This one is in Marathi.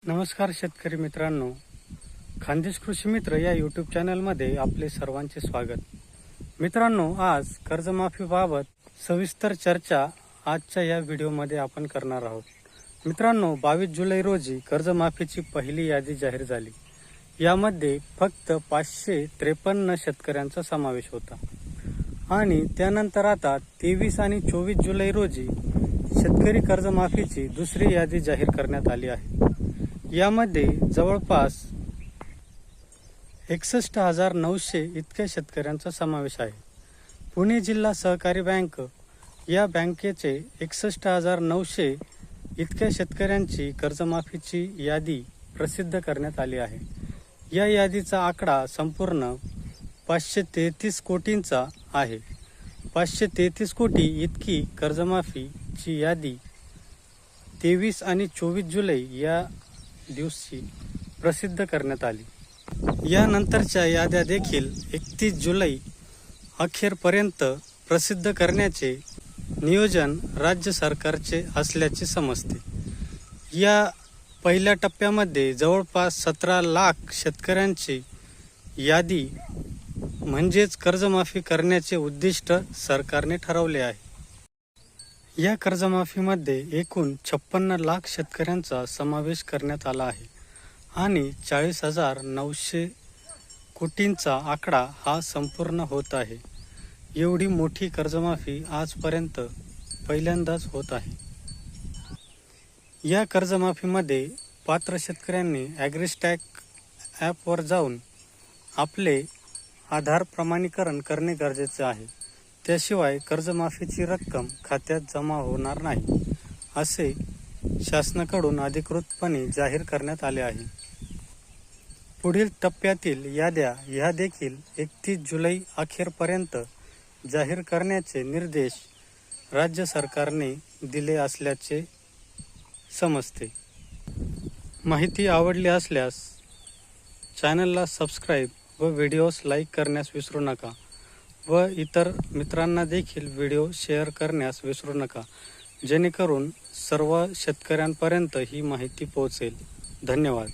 नमस्कार शेतकरी मित्रांनो, खानदेश कृषी मित्र या यूट्यूब चॅनलमध्ये आपले सर्वांचे स्वागत. मित्रांनो, आज कर्जमाफीबाबत सविस्तर चर्चा आजच्या या व्हिडिओमध्ये आपण करणार आहोत. मित्रांनो, 22 जुलै रोजी कर्जमाफीची पहिली यादी जाहीर झाली. यामध्ये फक्त 553 शेतकऱ्यांचा समावेश होता आणि त्यानंतर आता 23 आणि 24 जुलै रोजी शेतकरी कर्जमाफीची दुसरी यादी जाहीर करण्यात आली आहे. यामध्ये जवळपास 61,900 इतक्या शेतकऱ्यांचा समावेश आहे. पुणे जिल्हा सहकारी बँक या बँकेचे 61,900 इतक्या शेतकऱ्यांची कर्जमाफीची यादी प्रसिद्ध करण्यात आली आहे. या यादीचा आकडा संपूर्ण 533 कोटींचा आहे. 533 कोटी इतकी कर्जमाफीची यादी 23 आणि 24 जुलै या दिवशी प्रसिद्ध करण्यात आली. यानंतरच्या याद्या देखील 31 जुलै अखेरपर्यंत प्रसिद्ध करण्याचे नियोजन राज्य सरकारचे असल्याचे समजते. या पहिल्या टप्प्यामध्ये जवळपास 17 लाख शेतकऱ्यांची यादी म्हणजेच कर्जमाफी करण्याचे उद्दिष्ट सरकारने ठरवले आहे. या कर्जमाफीमध्ये एकूण 56 लाख शेतकऱ्यांचा समावेश करण्यात आला आहे आणि 40,900 कोटींचा आकडा हा संपूर्ण होत आहे. एवढी मोठी कर्जमाफी आजपर्यंत पहिल्यांदाच होत आहे. या कर्जमाफीमध्ये पात्र शेतकऱ्यांनी ॲग्रिस्टॅक ॲपवर जाऊन आपले आधार प्रमाणीकरण करणे गरजेचे आहे. त्याशिवाय कर्जमाफीची रक्कम खात्यात जमा होणार नाही, असे शासनाकडून अधिकृतपणे जाहीर करण्यात आले आहे. पुढील टप्प्यातील याद्या ह्या देखील 31 जुलै अखेरपर्यंत जाहीर करण्याचे निर्देश राज्य सरकारने दिले असल्याचे समजते. माहिती आवडली असल्यास चॅनलला सबस्क्राईब व व्हिडिओस लाईक करण्यास विसरू नका व इतर मित्रांना देखील व्हिडिओ शेअर करण्यास विसरू नका, जेणेकरून सर्व शेतकऱ्यांपर्यंत ही माहिती पोहोचेल. धन्यवाद.